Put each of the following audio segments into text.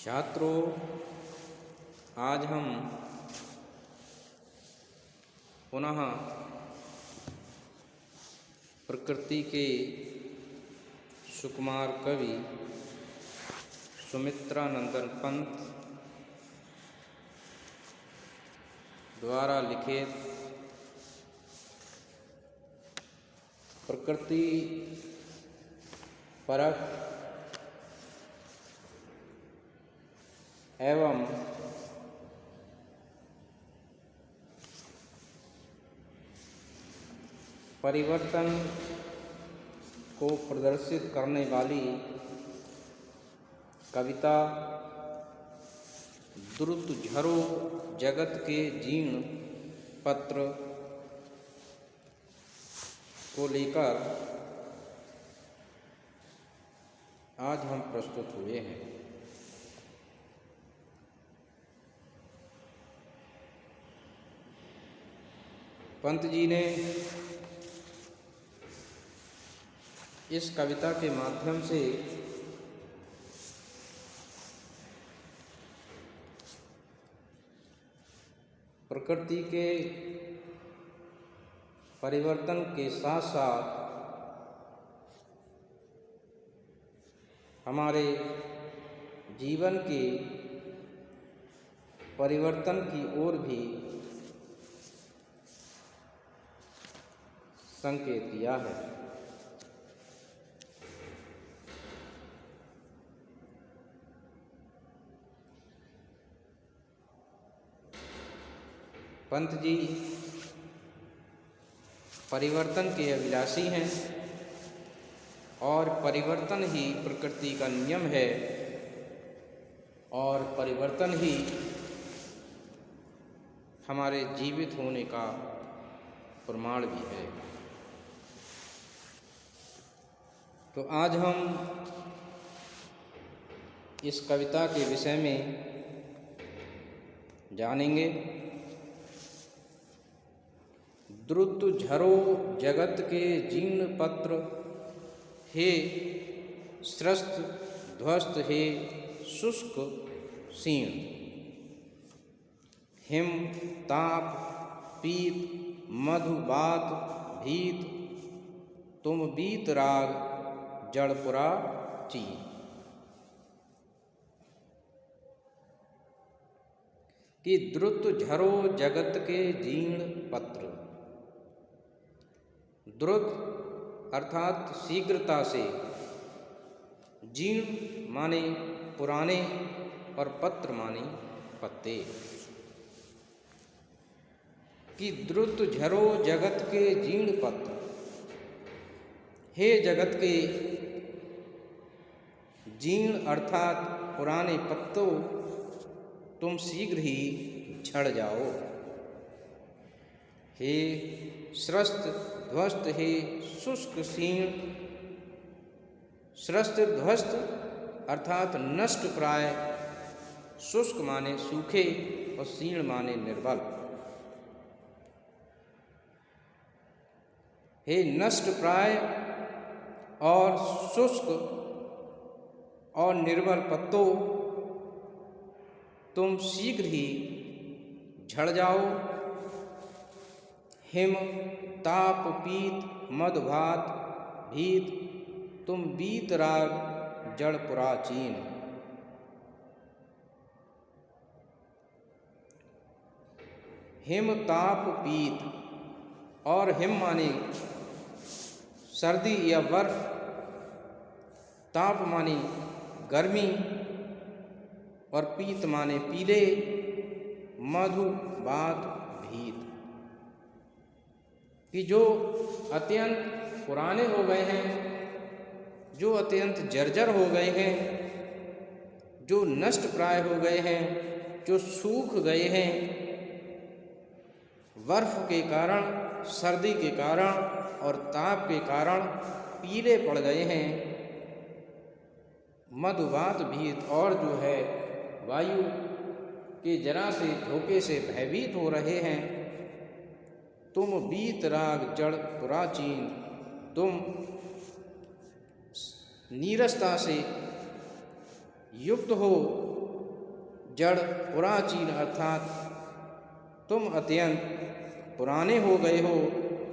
छात्रों, आज हम पुनः प्रकृति के सुकुमार कवि सुमित्रानंदन पंत द्वारा लिखित प्रकृति परक एवं परिवर्तन को प्रदर्शित करने वाली कविता द्रुत झरो जगत के जीर्ण पत्र को लेकर आज हम प्रस्तुत हुए हैं। पंत जी ने इस कविता के माध्यम से प्रकृति के परिवर्तन के साथ साथ हमारे जीवन के परिवर्तन की ओर भी संकेत दिया है। पंत जी परिवर्तन के अभिलाषी हैं और परिवर्तन ही प्रकृति का नियम है और परिवर्तन ही हमारे जीवित होने का प्रमाण भी है। तो आज हम इस कविता के विषय में जानेंगे। द्रुत झरो जगत के जीर्ण पत्र, हे स्रस्त ध्वस्त हे शुष्क सीर्ण, हिम ताप पीत मधु बात भीत, तुम बीत राग जड़पुरा चीर। कि द्रुत झरो जगत के जीर्ण पत्र। द्रुत अर्थात शीघ्रता से, जीर्ण माने पुराने और पत्र माने पत्ते। कि द्रुत झरो जगत के जीर्ण पत्र, हे जगत के जीर्ण अर्थात पुराने पत्तों, तुम शीघ्र ही झड़ जाओ। हे स्रस्त ध्वस्त हे शुष्क सीर्ण। स्रस्त ध्वस्त अर्थात नष्ट प्राय, शुष्क माने सूखे और सीर्ण माने निर्बल। हे नष्ट प्राय और शुष्क और निर्बल पत्तों, तुम शीघ्र ही झड़ जाओ। हिम ताप पीत मद भात भीत, तुम बीत राग जड़ पुराचीन। हिम ताप पीत, और हिम माने सर्दी या बर्फ, ताप माने गर्मी और पीत माने पीले, मधु बात भीत। कि जो अत्यंत पुराने हो गए हैं, जो अत्यंत जर्जर हो गए हैं, जो नष्ट प्राय हो गए हैं, जो सूख गए हैं बर्फ के कारण, सर्दी के कारण और ताप के कारण पीले पड़ गए हैं, मधुबात भीत, और जो है वायु के जरा से झोंके से भयभीत हो रहे हैं। तुम बीत राग जड़ पुराचीन, तुम नीरसता से युक्त हो जड़ पुराचीन अर्थात तुम अत्यंत पुराने हो गए हो,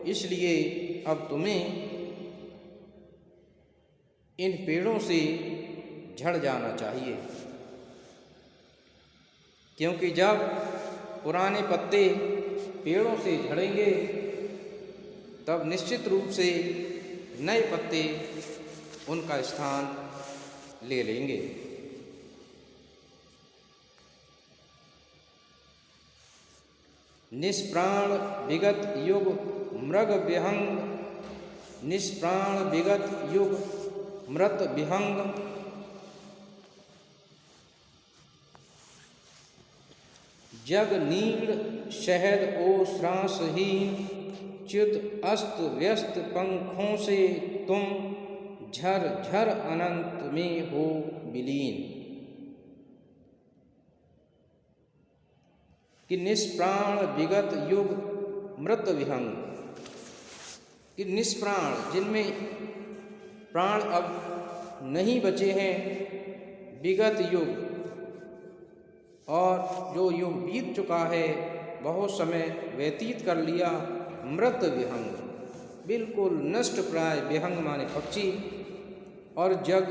इसलिए अब तुम्हें इन पेड़ों से झड़ जाना चाहिए। क्योंकि जब पुराने पत्ते पेड़ों से झड़ेंगे तब निश्चित रूप से नए पत्ते उनका स्थान ले लेंगे। निष्प्राण विगत युग मृग विहंग, निष्प्राण विगत युग मृत विहंग, जग नीड़ शहद ओ श्रासहीन, च्युत अस्त व्यस्त पंखों से तुम झर झर अनंत में हो विलीन। कि निष्प्राण विगत युग मृत विहंग, कि निष्प्राण जिनमें प्राण अब नहीं बचे हैं, विगत युग और जो युग बीत चुका है, बहुत समय व्यतीत कर लिया, मृत विहंग बिल्कुल नष्ट प्राय विहंग माने पक्षी, और जग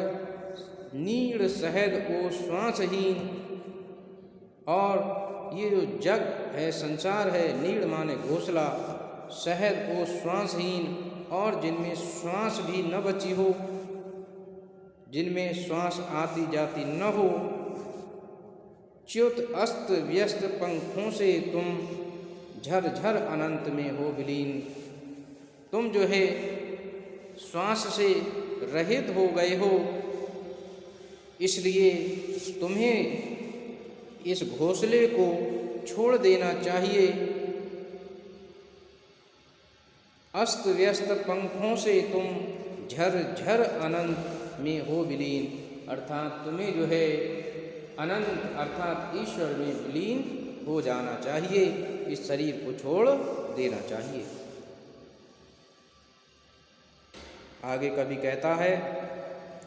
नीड़ सहद ओ श्वासहीन, और ये जो जग है संसार है, नीड़ माने घोंसला, सहद ओ श्वासहीन, और जिनमें श्वास भी न बची हो, जिनमें श्वास आती जाती न हो, च्युत अस्त व्यस्त पंखों से तुम झर झर अनंत में हो विलीन। तुम जो है श्वास से रहित हो गए हो, इसलिए तुम्हें इस घोंसले को छोड़ देना चाहिए। अस्त व्यस्त पंखों से तुम झर झर अनंत में हो विलीन, अर्थात तुम्हें जो है अनंत अर्थात ईश्वर में विलीन हो जाना चाहिए, इस शरीर को छोड़ देना चाहिए। आगे कवि कहता है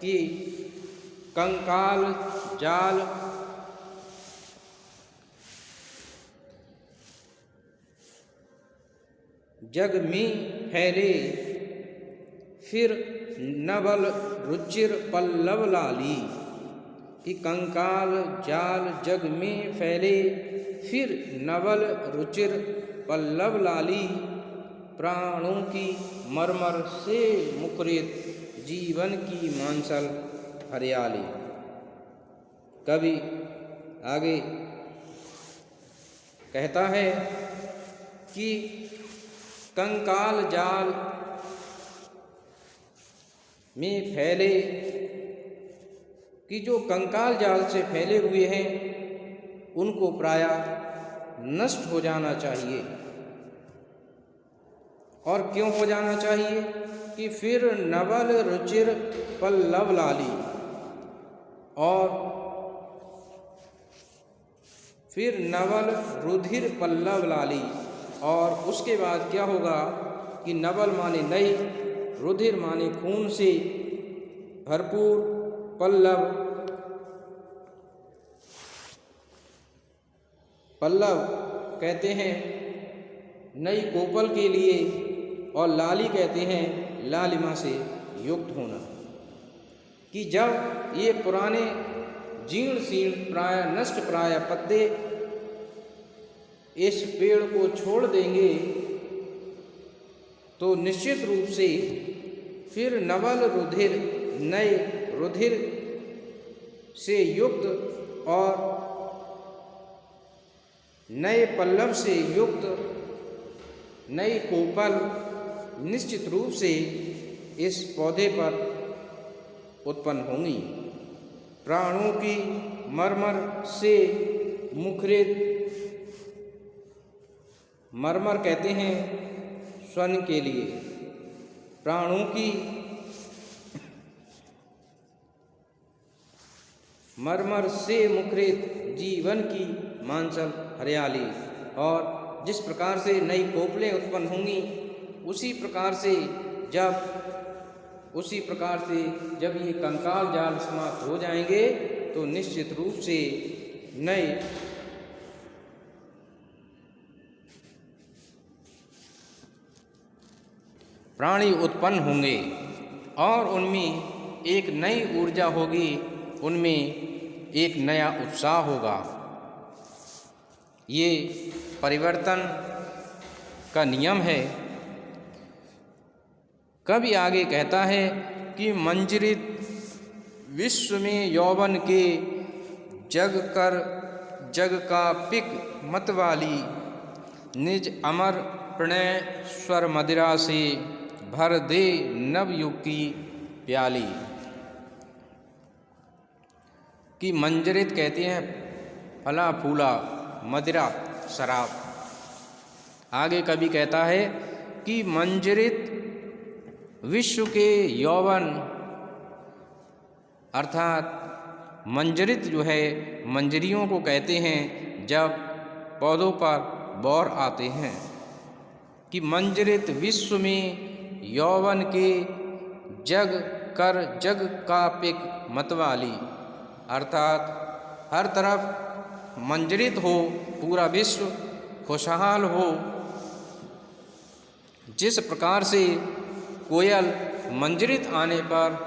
कि कंकाल जाल जग में फैले, फिर नवल रुचिर पल्लव लाली। कि कंकाल जाल जग में फैले, फिर नवल रुचिर पल्लव लाली, प्राणों की मरमर से मुखरित जीवन की मांसल हरियाली। कवि आगे कहता है कि कंकाल जाल में फैले, कि जो कंकाल जाल से फैले हुए हैं उनको प्रायः नष्ट हो जाना चाहिए। और क्यों हो जाना चाहिए? कि फिर नवल रुचिर पल्लव लाली, और फिर नवल रुधिर पल्लव लाली, और उसके बाद क्या होगा कि नवल माने नई, रुधिर माने खून से भरपूर, पल्लव पल्लव कहते हैं नई कोपल के लिए, और लाली कहते हैं लालिमा से युक्त होना। कि जब ये पुराने जीर्ण शीर्ण प्राय नष्ट प्राय पत्ते इस पेड़ को छोड़ देंगे तो निश्चित रूप से फिर नवल रुधिर नए रुधिर से युक्त और नए पल्लव से युक्त नई कोपल निश्चित रूप से इस पौधे पर उत्पन्न होंगी। प्राणों की मरमर से मुखरित, मरमर कहते हैं स्वर्ण के लिए, प्राणों की मरमर से मुखरित जीवन की मांसल हरियाली। और जिस प्रकार से नई कोपलें उत्पन्न होंगी उसी प्रकार से जब ये कंकाल जाल समाप्त हो जाएंगे तो निश्चित रूप से नए प्राणी उत्पन्न होंगे और उनमें एक नई ऊर्जा होगी, उनमें एक नया उत्साह होगा। ये परिवर्तन का नियम है। कवि आगे कहता है कि मंजरित विश्व में यौवन के जग कर जग का पिक मतवाली, निज अमर प्रणय स्वर मदिरा से भर दे नवयुग की प्याली। कि मंजरित कहते हैं फला फूला, मदिरा शराब। आगे कवि कहता है कि मंजरित विश्व के यौवन, अर्थात मंजरित जो है मंजरियों को कहते हैं जब पौधों पर बौर आते हैं। कि मंजरित विश्व में यौवन के जग कर जग का पिक मतवाली, अर्थात हर तरफ मंजरित हो, पूरा विश्व खुशहाल हो। जिस प्रकार से कोयल मंजरित आने पर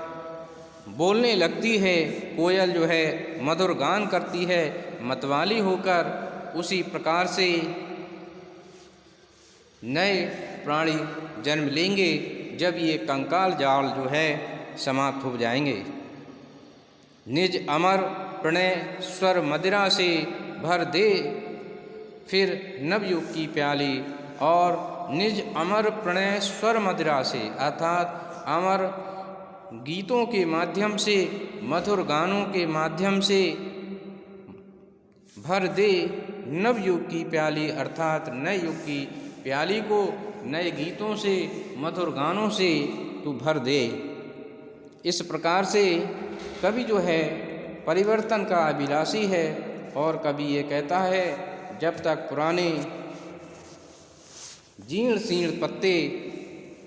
बोलने लगती है, कोयल जो है मधुर गान करती है मतवाली होकर, उसी प्रकार से नए प्राणी जन्म लेंगे जब ये कंकाल जाल जो है समाप्त हो जाएंगे। निज अमर प्रणय स्वर मदिरा से भर दे फिर नवयुग की प्याली। और निज अमर प्रणय स्वर मदिरा से, अर्थात अमर गीतों के माध्यम से, मधुर गानों के माध्यम से भर दे नवयुग की प्याली, अर्थात नए युग की प्याली को नए गीतों से, मधुर गानों से तू भर दे। इस प्रकार से कवि जो है परिवर्तन का अभिलाषी है और कवि ये कहता है जब तक पुराने जीर्ण शीर्ण पत्ते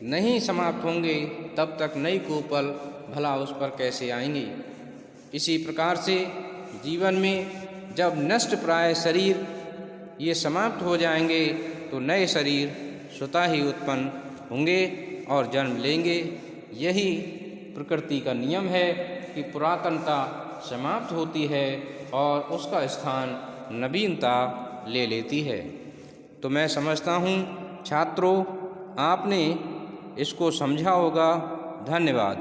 नहीं समाप्त होंगे तब तक नई कोपल भला उस पर कैसे आएंगी। इसी प्रकार से जीवन में जब नष्ट प्राय शरीर ये समाप्त हो जाएंगे तो नए शरीर स्वतः ही उत्पन्न होंगे और जन्म लेंगे। यही प्रकृति का नियम है कि पुरातनता समाप्त होती है और उसका स्थान नवीनता ले लेती है। तो मैं समझता हूँ छात्रों आपने इसको समझा होगा। धन्यवाद।